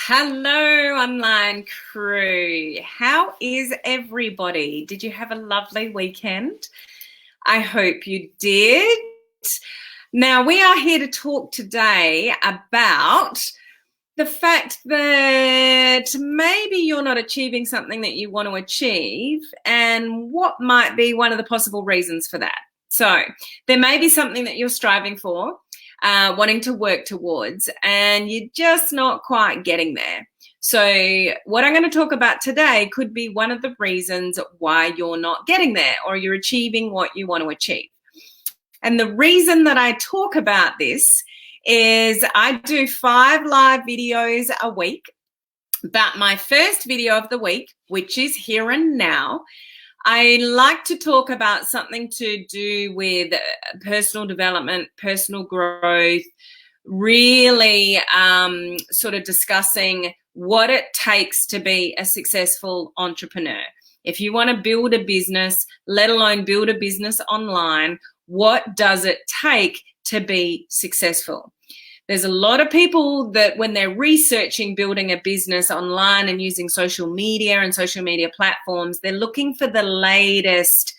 Hello, online crew. How is everybody? Did you have a lovely weekend? I hope you did. Now, we are here to talk today about the fact that maybe you're not achieving something that you want to achieve and what might be one of the possible reasons for that. So there may be something that you're striving for, wanting to work towards, and you're just not quite getting there. So what I'm going to talk about today could be one of the reasons why you're not getting there or you're achieving what you want to achieve. And the reason that I talk about this is I do 5 live videos a week, but my first video of the week, which is here and now, I like to talk about something to do with personal development, personal growth, really sort of discussing what it takes to be a successful entrepreneur. If you want to build a business, let alone build a business online, what does it take to be successful? There's a lot of people that when they're researching building a business online and using social media and social media platforms, they're looking for the latest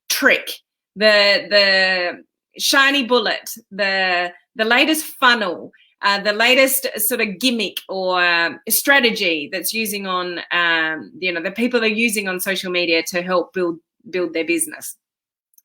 trick, the shiny bullet, the latest funnel, the latest sort of gimmick or strategy that's using on, the people are using on social media to help build their business.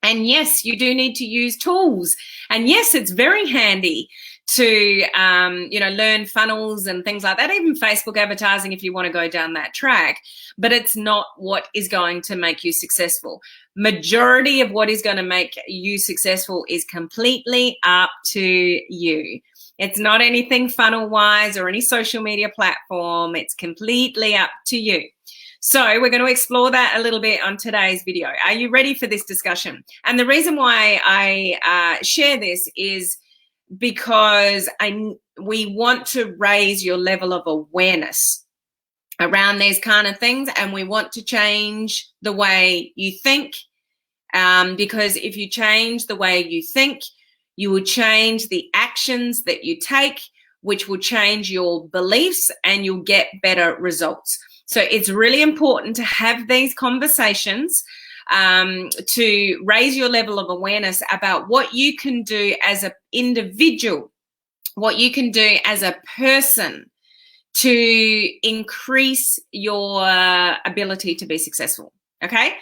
And yes, you do need to use tools. And yes, it's very handy to, learn funnels and things like that, even Facebook advertising if you want to go down that track. But it's not what is going to make you successful. Majority of what is going to make you successful is completely up to you. It's not anything funnel-wise or any social media platform. It's completely up to you. So we're going to explore that a little bit on today's video. Are you ready for this discussion? And the reason why I share this is because we want to raise your level of awareness around these kind of things, and we want to change the way you think, because if you change the way you think, you will change the actions that you take, which will change your beliefs, and you'll get better results. So it's really important to have these conversations to raise your level of awareness about what you can do as an individual, what you can do as a person to increase your ability to be successful, okay?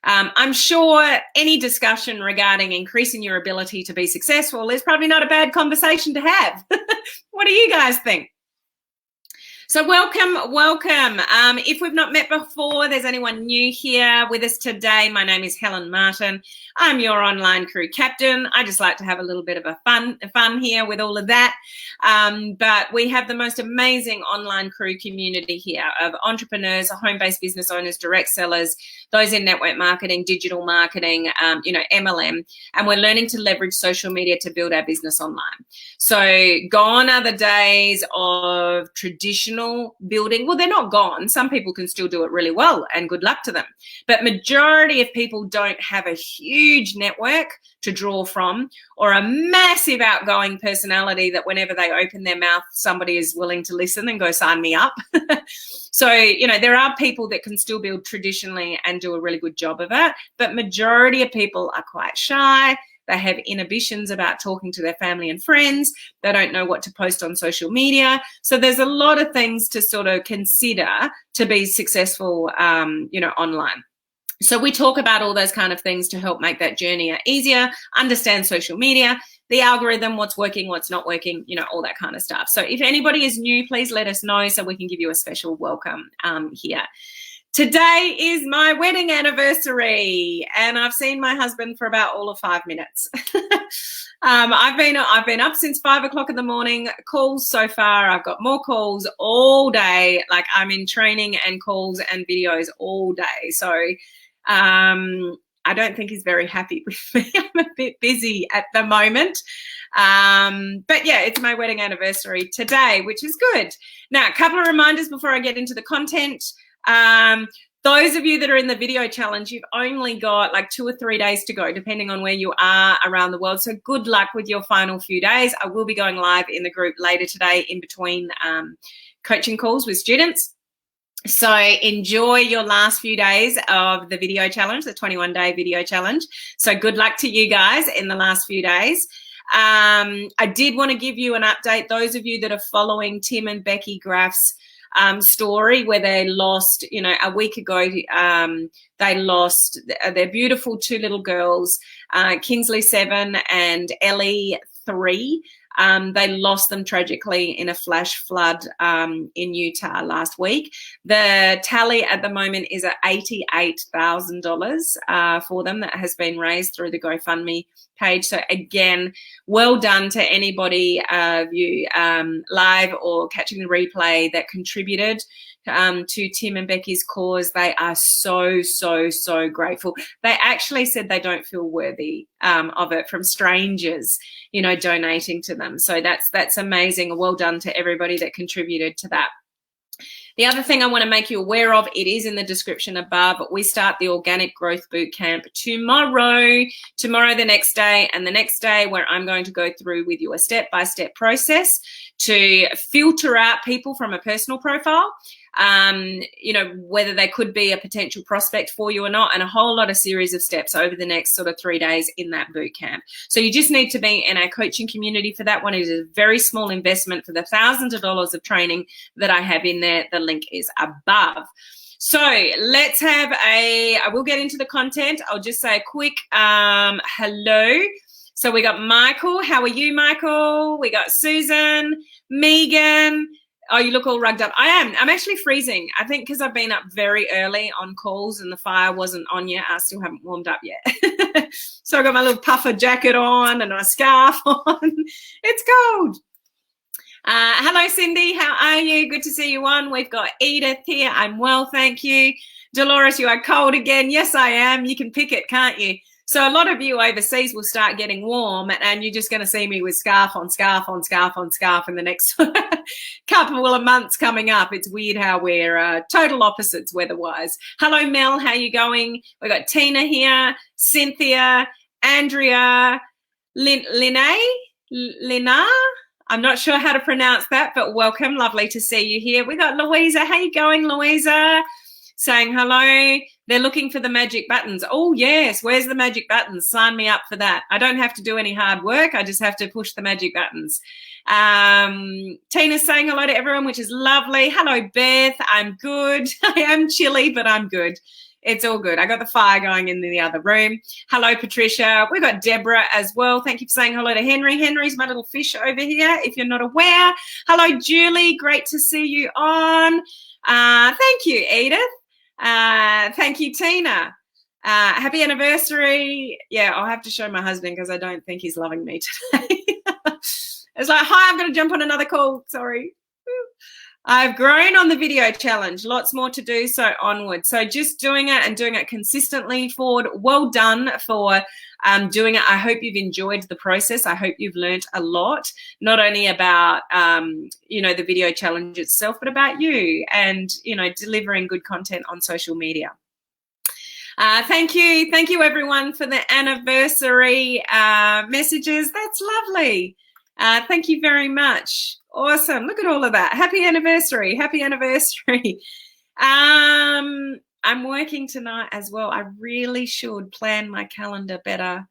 I'm sure any discussion regarding increasing your ability to be successful is probably not a bad conversation to have. What do you guys think? So welcome. If we've not met before, there's anyone new here with us today, my name is Helen Martin. I'm your online crew captain. I just like to have a little bit of a fun here with all of that. But we have the most amazing online crew community here of entrepreneurs, home-based business owners, direct sellers, those in network marketing, digital marketing, MLM, and we're learning to leverage social media to build our business online. So gone are the days of traditional building. Well, they're not gone. Some people can still do it really well, and good luck to them. But majority of people don't have a huge network to draw from, or a massive outgoing personality that whenever they open their mouth, somebody is willing to listen and go sign me up. So, there are people that can still build traditionally and do a really good job of it, but majority of people are quite shy. They have inhibitions about talking to their family and friends. They don't know what to post on social media. So there's a lot of things to sort of consider to be successful, online. So we talk about all those kind of things to help make that journey easier, understand social media, the algorithm, what's working, what's not working, all that kind of stuff. So if anybody is new, please let us know so we can give you a special welcome here. Today is my wedding anniversary, and I've seen my husband for about all of 5 minutes. I've been up since 5 o'clock in the morning. Calls so far. I've got more calls all day. Like, I'm in training and calls and videos all day. So I don't think he's very happy with me. I'm a bit busy at the moment. But yeah, it's my wedding anniversary today, which is good. Now, a couple of reminders before I get into the content. Those of you that are in the video challenge, you've only got like 2 or 3 days to go, depending on where you are around the world. So good luck with your final few days. I will be going live in the group later today in between coaching calls with students. So enjoy your last few days of the video challenge, the 21-day video challenge. So good luck to you guys in the last few days. I did want to give you an update. Those of you that are following Tim and Becky Graff's story, where they lost, a week ago, they lost their beautiful 2 little girls, Kinsley 7 and Ellie 3. They lost them tragically in a flash flood in Utah last week. The tally at the moment is at $88,000 for them that has been raised through the GoFundMe page. So again, well done to anybody of you live or catching the replay that contributed to Tim and Becky's cause. They are so, so, so grateful. They actually said they don't feel worthy of it from strangers, donating to them. So that's amazing. Well done to everybody that contributed to that. The other thing I want to make you aware of, it is in the description above. We start the Organic Growth Bootcamp tomorrow, the next day, and the next day, where I'm going to go through with you a step-by-step process to filter out people from a personal profile, whether they could be a potential prospect for you or not, and a whole lot of series of steps over the next sort of 3 days in that boot camp. So you just need to be in our coaching community for that one. It is a very small investment for the thousands of dollars of training that I have in there. The link is above. So let's have I will get into the content. I'll just say a quick hello. So we got Michael. How are you, Michael? We got Susan, Megan. Oh, you look all rugged up. I am. I'm actually freezing. I think because I've been up very early on calls and the fire wasn't on yet. I still haven't warmed up yet. So I got my little puffer jacket on and my scarf on. It's cold. Hello, Cindy. How are you? Good to see you on. We've got Edith here. I'm well, thank you. Dolores, you are cold again. Yes, I am. You can pick it, can't you? So a lot of you overseas will start getting warm, and you're just going to see me with scarf on scarf on scarf on scarf in the next couple of months coming up. It's weird how we're total opposites weather-wise. Hello, Mel. How you going? We've got Tina here, Cynthia, Andrea, Lina. I'm not sure how to pronounce that, but welcome. Lovely to see you here. We got Louisa. How you going, Louisa? Saying hello. They're looking for the magic buttons. Oh, yes. Where's the magic buttons? Sign me up for that. I don't have to do any hard work. I just have to push the magic buttons. Tina's saying hello to everyone, which is lovely. Hello, Beth. I'm good. I am chilly, but I'm good. It's all good. I got the fire going in the other room. Hello, Patricia. We've got Deborah as well. Thank you for saying hello to Henry. Henry's my little fish over here, if you're not aware. Hello, Julie. Great to see you on. Thank you, Edith. Thank you, Tina. Happy anniversary. Yeah, I'll have to show my husband because I don't think he's loving me today. It's like, hi, I'm going to jump on another call. Sorry. I've grown on the video challenge. Lots more to do, so onward. So just doing it and doing it consistently forward. Well done for doing it. I hope you've enjoyed the process. I hope you've learned a lot, not only about, the video challenge itself, but about you and, delivering good content on social media. Thank you. Thank you, everyone, for the anniversary messages. That's lovely. Thank you very much. Awesome. Look at all of that. Happy anniversary. Happy anniversary. I'm working tonight as well. I really should plan my calendar better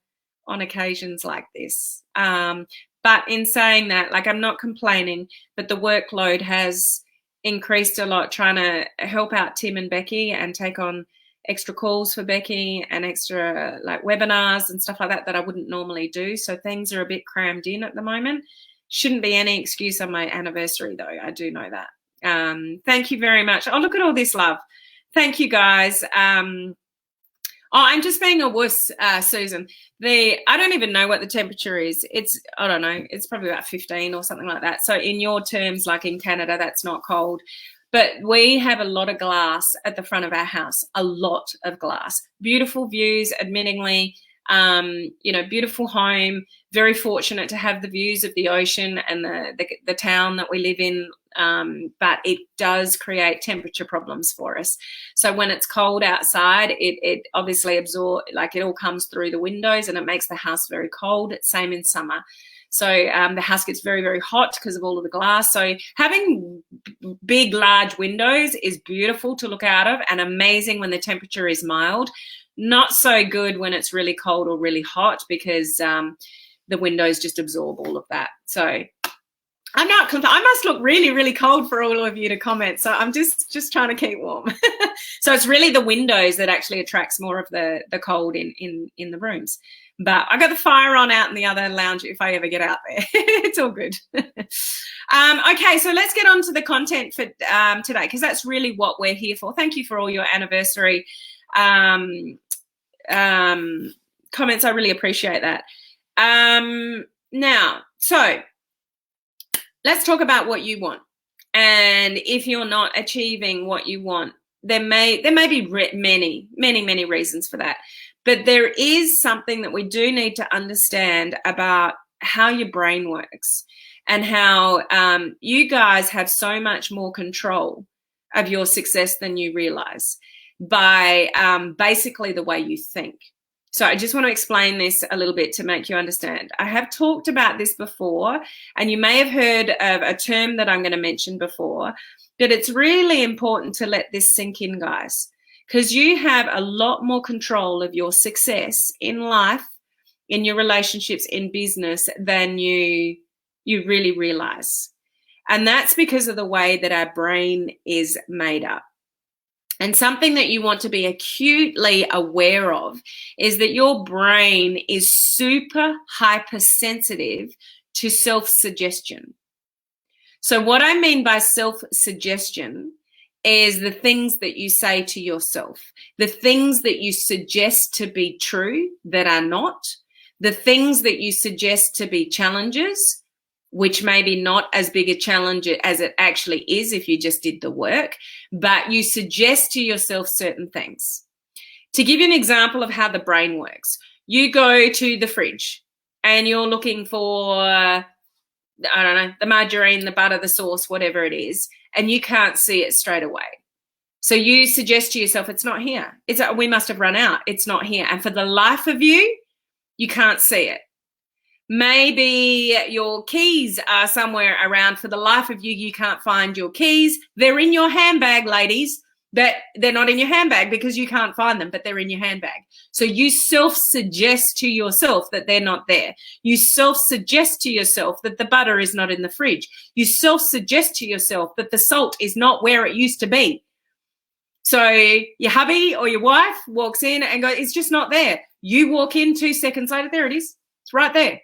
on occasions like this. But in saying that, I'm not complaining, but the workload has increased a lot trying to help out Tim and Becky and take on extra calls for Becky and extra webinars and stuff like that I wouldn't normally do. So things are a bit crammed in at the moment. Shouldn't be any excuse on my anniversary though. I do know that. Thank you very much. Oh, look at all this love. Thank you guys. I'm just being a wuss, Susan. I don't even know what the temperature is. I don't know. It's probably about 15 or something like that. So in your terms, like in Canada, that's not cold. But we have a lot of glass at the front of our house, a lot of glass. Beautiful views, admittingly, beautiful home. Very fortunate to have the views of the ocean and the town that we live in but it does create temperature problems for us. So when it's cold outside, it obviously absorbs, like it all comes through the windows and it makes the house very cold. It's same in summer. So the house gets very, very hot because of all of the glass. So having big, large windows is beautiful to look out of and amazing when the temperature is mild. Not so good when it's really cold or really hot because the windows just absorb all of that. So I'm not, I must look really, really cold for all of you to comment. So I'm just trying to keep warm. So it's really the windows that actually attracts more of the cold in the rooms. But I got the fire on out in the other lounge if I ever get out there. It's all good. Okay, so let's get on to the content for today, because that's really what we're here for. Thank you for all your anniversary comments. I really appreciate that. Now, so let's talk about what you want. And if you're not achieving what you want, there may be many reasons for that. But there is something that we do need to understand about how your brain works and how you guys have so much more control of your success than you realize by basically the way you think. So I just want to explain this a little bit to make you understand. I have talked about this before, and you may have heard of a term that I'm going to mention before, but it's really important to let this sink in, guys, because you have a lot more control of your success in life, in your relationships, in business than you really realize. And that's because of the way that our brain is made up. And something that you want to be acutely aware of is that your brain is super hypersensitive to self-suggestion. So what I mean by self-suggestion is the things that you say to yourself, the things that you suggest to be true that are not, the things that you suggest to be challenges, which may be not as big a challenge as it actually is if you just did the work, but you suggest to yourself certain things. To give you an example of how the brain works, you go to the fridge and you're looking for, I don't know, the margarine, the butter, the sauce, whatever it is, and you can't see it straight away. So you suggest to yourself, it's not here. We must have run out. It's not here. And for the life of you, you can't see it. Maybe your keys are somewhere around. For the life of you, you can't find your keys. They're in your handbag, ladies. They're not in your handbag because you can't find them, but they're in your handbag. So you self-suggest to yourself that they're not there. You self-suggest to yourself that the butter is not in the fridge. You self-suggest to yourself that the salt is not where it used to be. So your hubby or your wife walks in and goes, it's just not there. You walk in 2 seconds later, there it is. It's right there.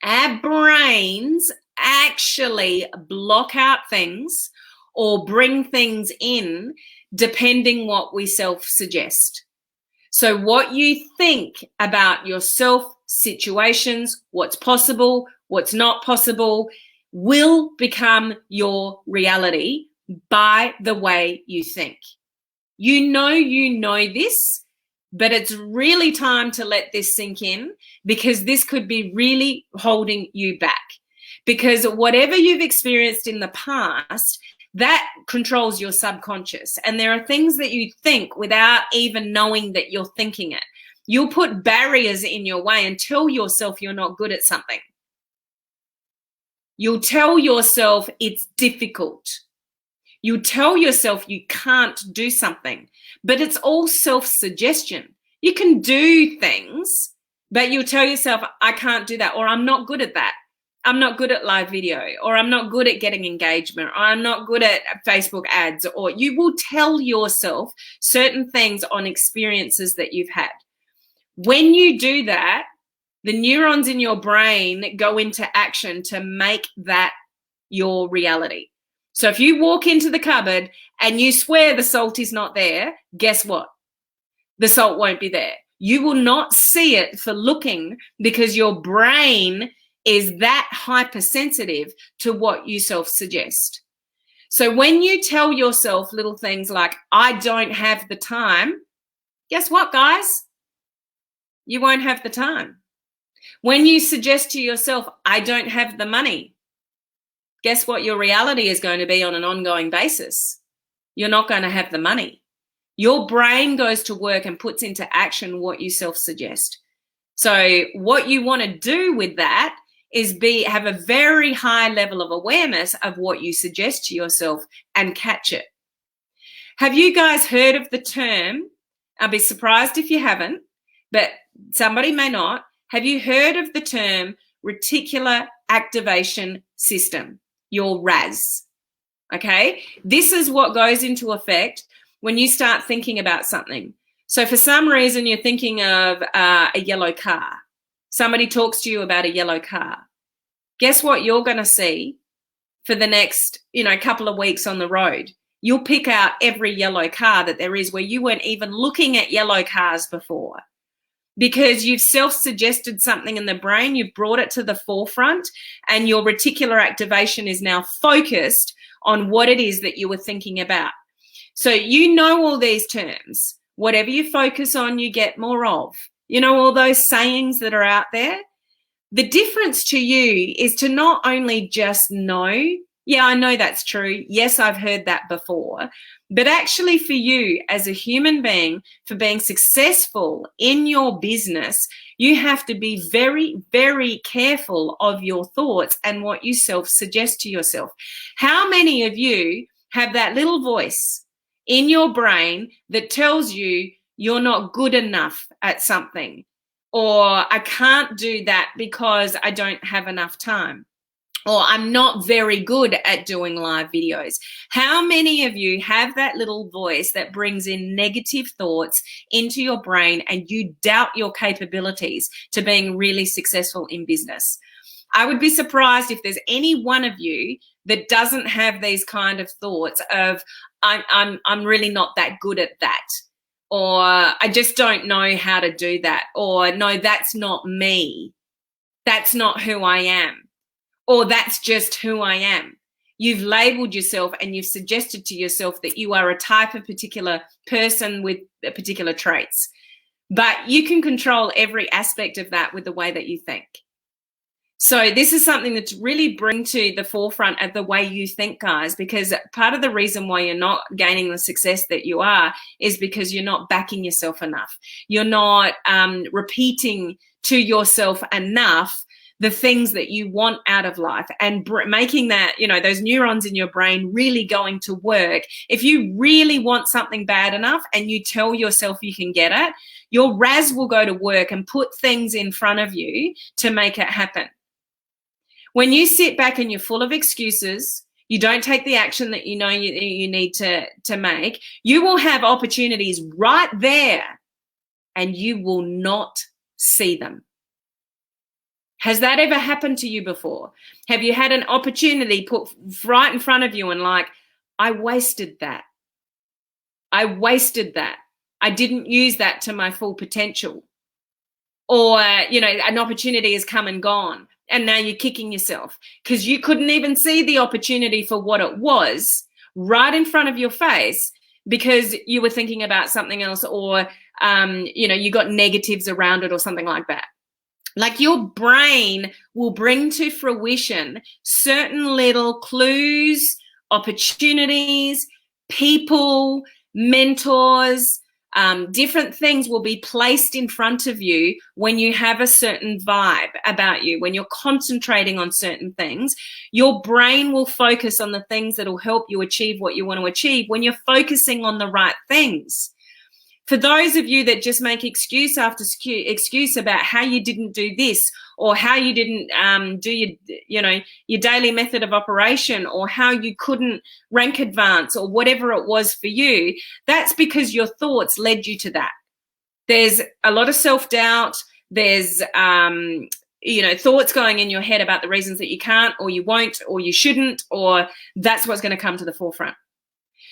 Our brains actually block out things or bring things in depending what we self-suggest. So what you think about yourself, situations, what's possible, what's not possible, will become your reality by the way you think. You know this, but it's really time to let this sink in, because this could be really holding you back. Because whatever you've experienced in the past, that controls your subconscious. And there are things that you think without even knowing that you're thinking it. You'll put barriers in your way and tell yourself you're not good at something. You'll tell yourself it's difficult. You'll tell yourself you can't do something. But it's all self-suggestion. You can do things, but you'll tell yourself, I can't do that, or I'm not good at that. I'm not good at live video, or I'm not good at getting engagement, or I'm not good at Facebook ads, or you will tell yourself certain things on experiences that you've had. When you do that, the neurons in your brain go into action to make that your reality. So if you walk into the cupboard and you swear the salt is not there, guess what? The salt won't be there. You will not see it for looking, because your brain is that hypersensitive to what you self-suggest. So when you tell yourself little things like, I don't have the time, guess what, guys? You won't have the time. When you suggest to yourself, I don't have the money, guess what your reality is going to be on an ongoing basis? You're not going to have the money. Your brain goes to work and puts into action what you self-suggest. So what you want to do with that is have a very high level of awareness of what you suggest to yourself and catch it. Have you guys heard of the term? I'll be surprised if you haven't, but somebody may not. Have you heard of the term reticular activation system, your RAS? Okay, this is what goes into effect when you start thinking about something. So for some reason, you're thinking of a yellow car. Somebody talks to you about a yellow car. Guess what you're going to see for the next, couple of weeks on the road? You'll pick out every yellow car that there is where you weren't even looking at yellow cars before, because you've self-suggested something in the brain, you've brought it to the forefront, and your reticular activation is now focused on what it is that you were thinking about. So you know all these terms. Whatever you focus on, you get more of. You know all those sayings that are out there? The difference to you is to not only just know, yeah, I know that's true. Yes, I've heard that before. But actually for you as a human being, for being successful in your business, you have to be very, very careful of your thoughts and what you self-suggest to yourself. How many of you have that little voice in your brain that tells you you're not good enough at something, or I can't do that because I don't have enough time, or I'm not very good at doing live videos? How many of you have that little voice that brings in negative thoughts into your brain and you doubt your capabilities to being really successful in business? I would be surprised if there's any one of you that doesn't have these kind of thoughts of, I'm really not that good at that, or I just don't know how to do that, or no, that's not me. That's not who I am. Or that's just who I am. You've labeled yourself and you've suggested to yourself that you are a type of particular person with particular traits. But you can control every aspect of that with the way that you think. So this is something that's really bring to the forefront of the way you think, guys, because part of the reason why you're not gaining the success that you are is because you're not backing yourself enough. You're not repeating to yourself enough the things that you want out of life, and making that, those neurons in your brain really going to work. If you really want something bad enough and you tell yourself you can get it, your RAS will go to work and put things in front of you to make it happen. When you sit back and you're full of excuses, you don't take the action that you know you need to make, you will have opportunities right there and you will not see them. Has that ever happened to you before? Have you had an opportunity put right in front of you and like, I wasted that. I wasted that. I didn't use that to my full potential. Or, an opportunity has come and gone and now you're kicking yourself because you couldn't even see the opportunity for what it was right in front of your face because you were thinking about something else, or, you got negatives around it or something like that. Like, your brain will bring to fruition certain little clues, opportunities, people, mentors, different things will be placed in front of you when you have a certain vibe about you. When you're concentrating on certain things, your brain will focus on the things that will help you achieve what you want to achieve when you're focusing on the right things. For those of you that just make excuse after excuse about how you didn't do this, or how you didn't do your daily method of operation, or how you couldn't rank advance, or whatever it was for you, that's because your thoughts led you to that. There's a lot of self-doubt. There's thoughts going in your head about the reasons that you can't, or you won't, or you shouldn't, or that's what's going to come to the forefront.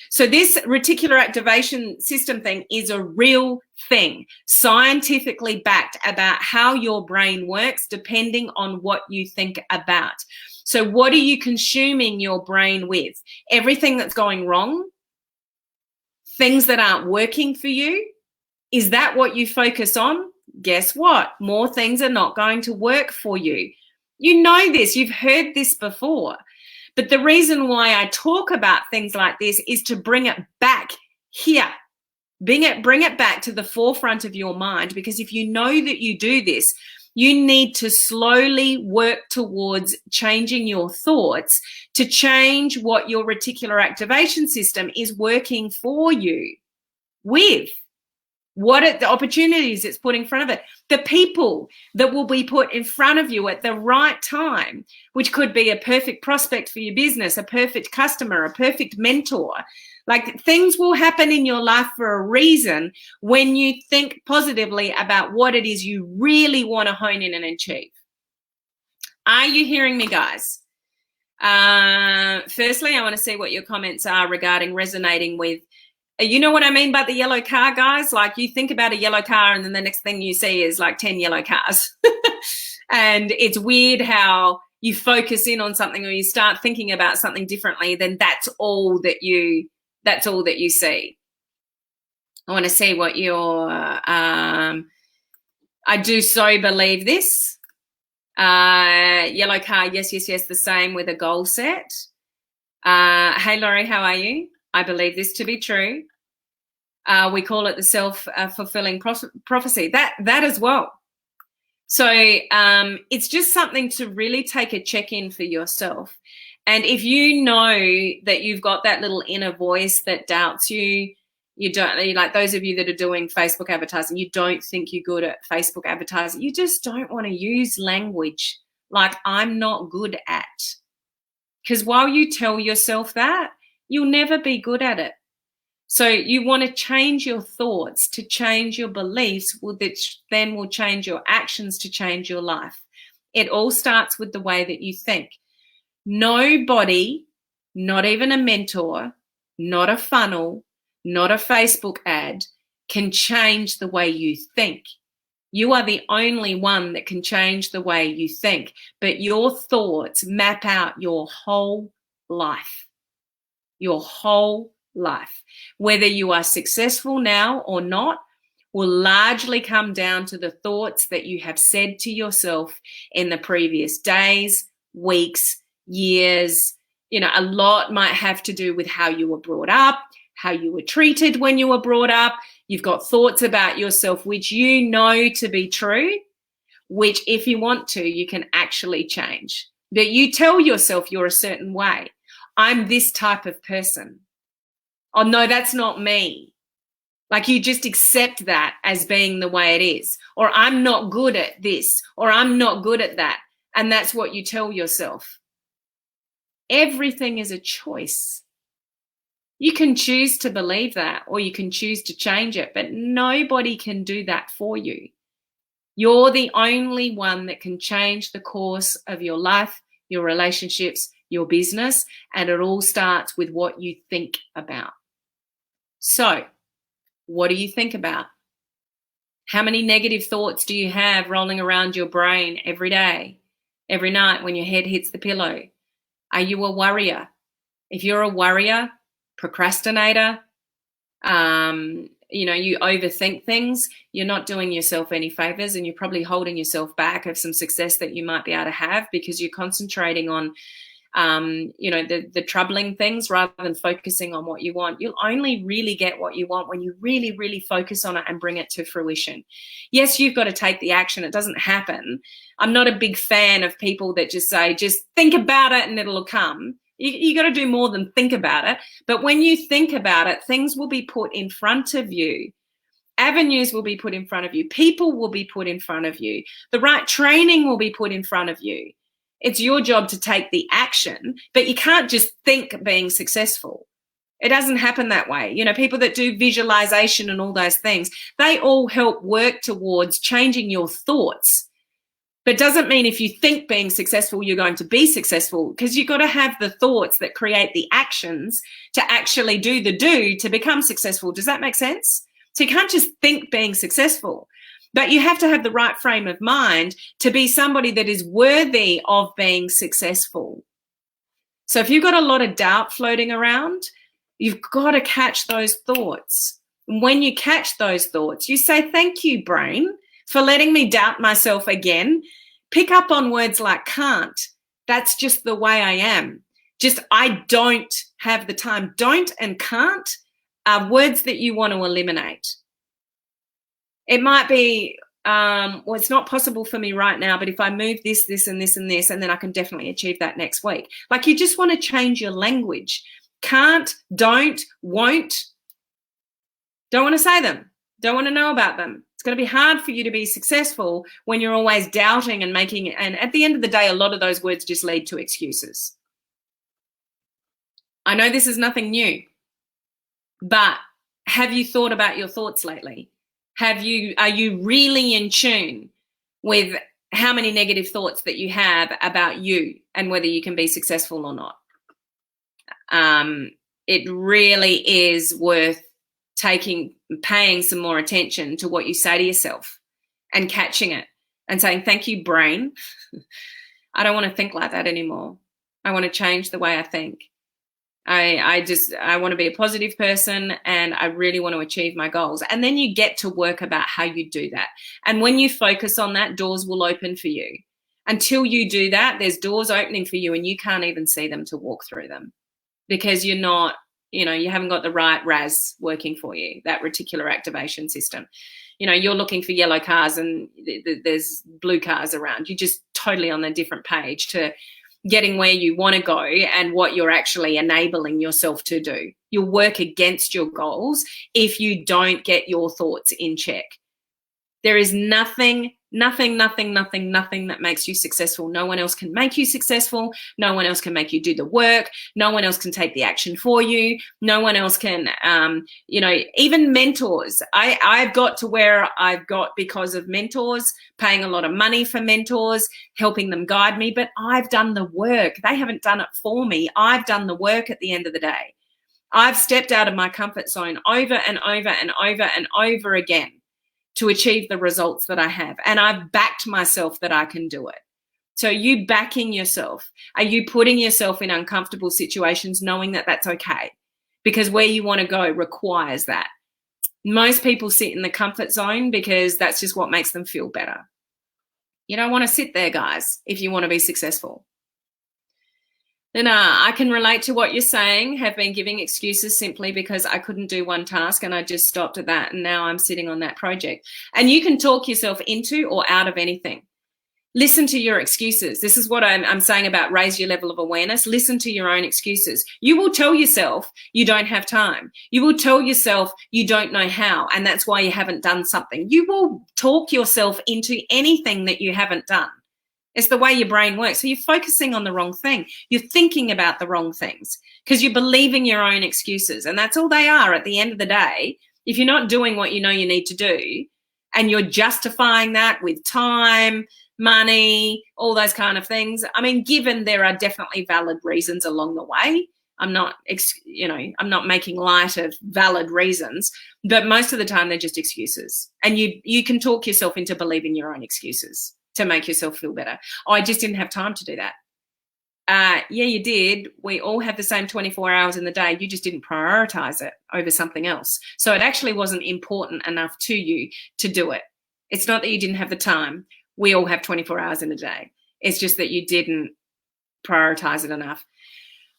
So this reticular activation system thing is a real thing, scientifically backed, about how your brain works depending on what you think about. So what are you consuming your brain with? Everything that's going wrong? Things that aren't working for you? Is that what you focus on? Guess what? More things are not going to work for you. You know this. You've heard this before. But the reason why I talk about things like this is to bring it back here. Bring it back to the forefront of your mind, because if you know that you do this, you need to slowly work towards changing your thoughts to change what your reticular activation system is working for you with. The opportunities it's put in front of it, the people that will be put in front of you at the right time, which could be a perfect prospect for your business, a perfect customer, a perfect mentor. Like, things will happen in your life for a reason when you think positively about what it is you really want to hone in and achieve. Are you hearing me, guys? Firstly, I want to see what your comments are regarding resonating with, you know what I mean by the yellow car, guys? Like, you think about a yellow car and then the next thing you see is like 10 yellow cars. And it's weird how you focus in on something, or you start thinking about something differently, then that's all that you see. I want to see what your, I do so believe this. Yellow car, yes, the same with a goal set. Hey, Laurie, how are you? I believe this to be true. We call it the self-fulfilling prophecy. That as well. So it's just something to really take a check-in for yourself. And if you know that you've got that little inner voice that doubts you, like those of you that are doing Facebook advertising, you don't think you're good at Facebook advertising. You just don't want to use language like I'm not good at. Because while you tell yourself that, you'll never be good at it. So you want to change your thoughts to change your beliefs, which then will change your actions to change your life. It all starts with the way that you think. Nobody, not even a mentor, not a funnel, not a Facebook ad, can change the way you think. You are the only one that can change the way you think, but your thoughts map out your whole life. Your whole life. Whether you are successful now or not will largely come down to the thoughts that you have said to yourself in the previous days, weeks, years. A lot might have to do with how you were brought up, how you were treated when you were brought up. You've got thoughts about yourself which you know to be true, which if you want to, you can actually change. But you tell yourself you're a certain way. I'm this type of person. Oh, no, that's not me. Like, you just accept that as being the way it is. Or I'm not good at this, or I'm not good at that. And that's what you tell yourself. Everything is a choice. You can choose to believe that, or you can choose to change it, but nobody can do that for you. You're the only one that can change the course of your life, your relationships, your business, and it all starts with what you think about. So, what do you think about? How many negative thoughts do you have rolling around your brain every day, every night when your head hits the pillow? Are you a worrier? If you're a worrier, procrastinator, you overthink things, you're not doing yourself any favors, and you're probably holding yourself back of some success that you might be able to have because you're concentrating on the troubling things rather than focusing on what you want. You'll only really get what you want when you really, really focus on it and bring it to fruition. Yes, you've got to take the action. It doesn't happen. I'm not a big fan of people that just say, just think about it and it'll come. You got to do more than think about it. But when you think about it, things will be put in front of you. Avenues will be put in front of you. People will be put in front of you. The right training will be put in front of you. It's your job to take the action, but you can't just think being successful. It doesn't happen that way. People that do visualization and all those things, they all help work towards changing your thoughts. But it doesn't mean if you think being successful, you're going to be successful, because you've got to have the thoughts that create the actions to actually do the do to become successful. Does that make sense? So you can't just think being successful. But you have to have the right frame of mind to be somebody that is worthy of being successful. So if you've got a lot of doubt floating around, you've got to catch those thoughts. And when you catch those thoughts, you say, thank you, brain, for letting me doubt myself again. Pick up on words like can't. That's just the way I am. Just, I don't have the time. Don't and can't are words that you want to eliminate. It might be, well, it's not possible for me right now, but if I move this, this, and this, and this, and then I can definitely achieve that next week. Like, you just want to change your language. Can't, don't, won't. Don't want to say them. Don't want to know about them. It's going to be hard for you to be successful when you're always doubting and making, and at the end of the day, a lot of those words just lead to excuses. I know this is nothing new, but have you thought about your thoughts lately? Are you really in tune with how many negative thoughts that you have about you and whether you can be successful or not? It really is worth paying some more attention to what you say to yourself and catching it and saying, thank you, brain. I don't want to think like that anymore. I want to change the way I think. I want to be a positive person, and I really want to achieve my goals. And then you get to work about how you do that. And when you focus on that, doors will open for you. Until you do that, there's doors opening for you and you can't even see them to walk through them, because you're not, you haven't got the right RAS working for you, that reticular activation system. You're looking for yellow cars and there's blue cars around. You're just totally on a different page to getting where you want to go and what you're actually enabling yourself to do. You'll work against your goals if you don't get your thoughts in check. There is nothing that makes you successful. No one else can make you successful. No one else can make you do the work. No one else can take the action for you. No one else can, even mentors. I've got to where I've got because of mentors, paying a lot of money for mentors, helping them guide me, but I've done the work. They haven't done it for me. I've done the work at the end of the day. I've stepped out of my comfort zone over and over and over and over again to achieve the results that I have. And I've backed myself that I can do it. So you backing yourself, are you putting yourself in uncomfortable situations knowing that that's okay? Because where you want to go requires that. Most people sit in the comfort zone because that's just what makes them feel better. You don't want to sit there, guys, if you want to be successful. Then I can relate to what you're saying, have been giving excuses simply because I couldn't do one task and I just stopped at that, and now I'm sitting on that project. And you can talk yourself into or out of anything. Listen to your excuses. This is what I'm saying about raise your level of awareness. Listen to your own excuses. You will tell yourself you don't have time. You will tell yourself you don't know how, and that's why you haven't done something. You will talk yourself into anything that you haven't done. It's the way your brain works. So you're focusing on the wrong thing. You're thinking about the wrong things because you're believing your own excuses. And that's all they are at the end of the day. If you're not doing what you know you need to do and you're justifying that with time, money, all those kind of things. I mean, given there are definitely valid reasons along the way. I'm not making light of valid reasons, but most of the time they're just excuses. And you can talk yourself into believing your own excuses to make yourself feel better. Oh, I just didn't have time to do that. Yeah, you did. We all have the same 24 hours in the day. You just didn't prioritize it over something else. So it actually wasn't important enough to you to do it. It's not that you didn't have the time. We all have 24 hours in a day. It's just that you didn't prioritize it enough.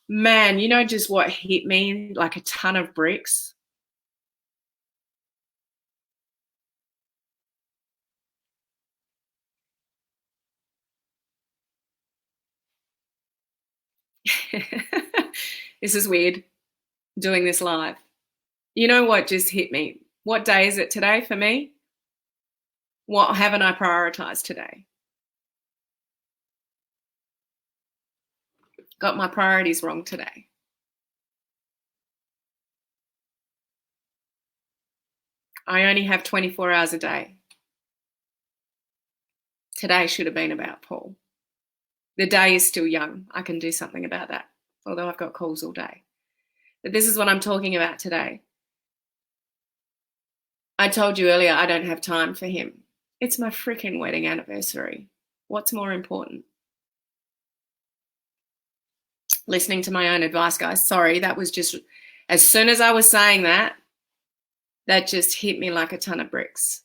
Man, you know just what hit me like a ton of bricks? This is weird, doing this live. You know what just hit me? What day is it today for me? What haven't I prioritized today? Got my priorities wrong today. I only have 24 hours a day. Today should have been about Paul. The day is still young. I can do something about that, although I've got calls all day. But this is what I'm talking about today. I told you earlier I don't have time for him. It's my freaking wedding anniversary. What's more important? Listening to my own advice, guys. Sorry, that was just, as soon as I was saying that, that just hit me like a ton of bricks.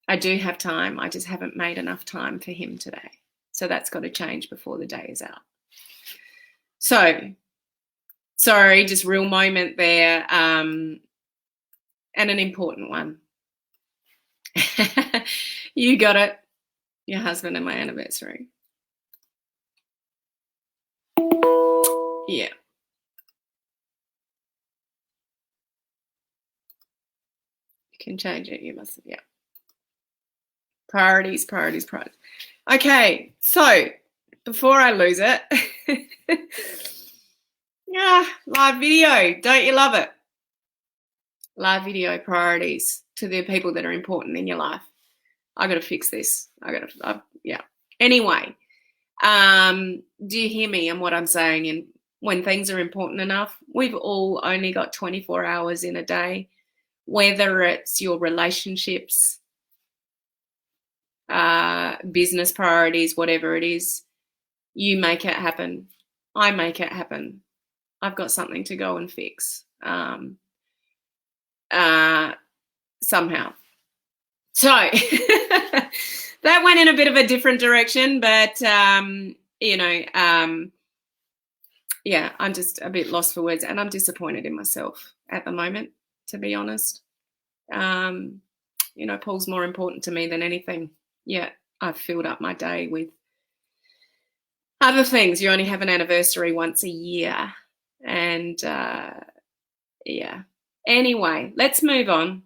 I do have time. I just haven't made enough time for him today. So that's got to change before the day is out. So, sorry, just real moment there, and an important one. You got it. Your husband and my anniversary. Yeah. You can change it. You must, yeah. Priorities, priorities, priorities. Okay, so before I lose it, yeah, live video. Don't you love it? Live video priorities to the people that are important in your life. I got to fix this. Yeah. Anyway, do you hear me and what I'm saying? And when things are important enough, we've all only got 24 hours in a day, whether it's your relationships, business priorities, whatever it is, you make it happen. I make it happen. I've got something to go and fix somehow. So that went in a bit of a different direction, but yeah, I'm just a bit lost for words, and I'm disappointed in myself at the moment, to be honest. Paul's more important to me than anything. Yeah, I've filled up my day with other things. You only have an anniversary once a year. And yeah. Anyway, let's move on.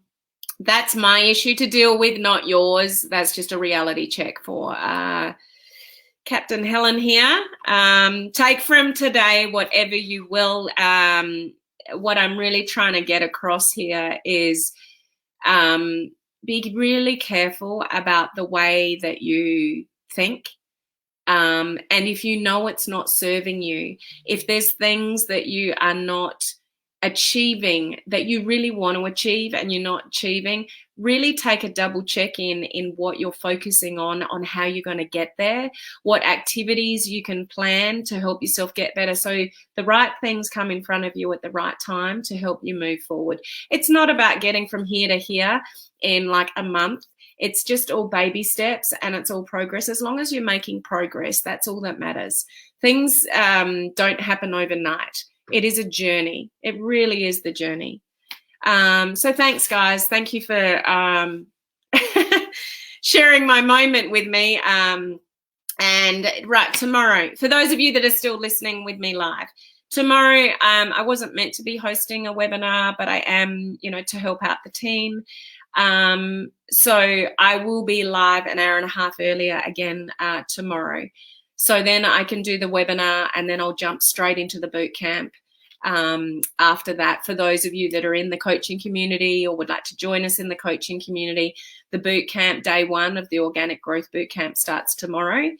That's my issue to deal with, not yours. That's just a reality check for Captain Helen here. Take from today whatever you will. What I'm really trying to get across here is be really careful about the way that you think. And if you know it's not serving you, if there's things that you are not achieving that you really want to achieve and you're not achieving, really take a double check in what you're focusing on how you're going to get there, what activities you can plan to help yourself get better, so the right things come in front of you at the right time to help you move forward. It's not about getting from here to here in like a month. It's just all baby steps, and it's all progress. As long as you're making progress, that's all that matters. Things don't happen overnight. It is a journey. It really is the journey. So thanks, guys. Thank you for sharing my moment with me. And right, tomorrow, for those of you that are still listening with me live, tomorrow I wasn't meant to be hosting a webinar, but I am, to help out the team. So I will be live an hour and a half earlier again tomorrow. So then I can do the webinar, and then I'll jump straight into the boot camp after that. For those of you that are in the coaching community or would like to join us in the coaching community, the boot camp, day 1 of the Organic Growth Boot Camp starts tomorrow.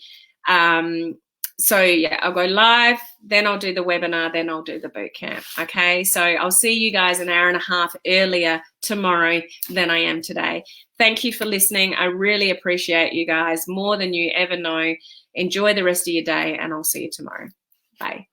So yeah, I'll go live, then I'll do the webinar, then I'll do the boot camp. Okay, so I'll see you guys an hour and a half earlier tomorrow than I am today. Thank you for listening. I really appreciate you guys more than you ever know. Enjoy the rest of your day, and I'll see you tomorrow. Bye.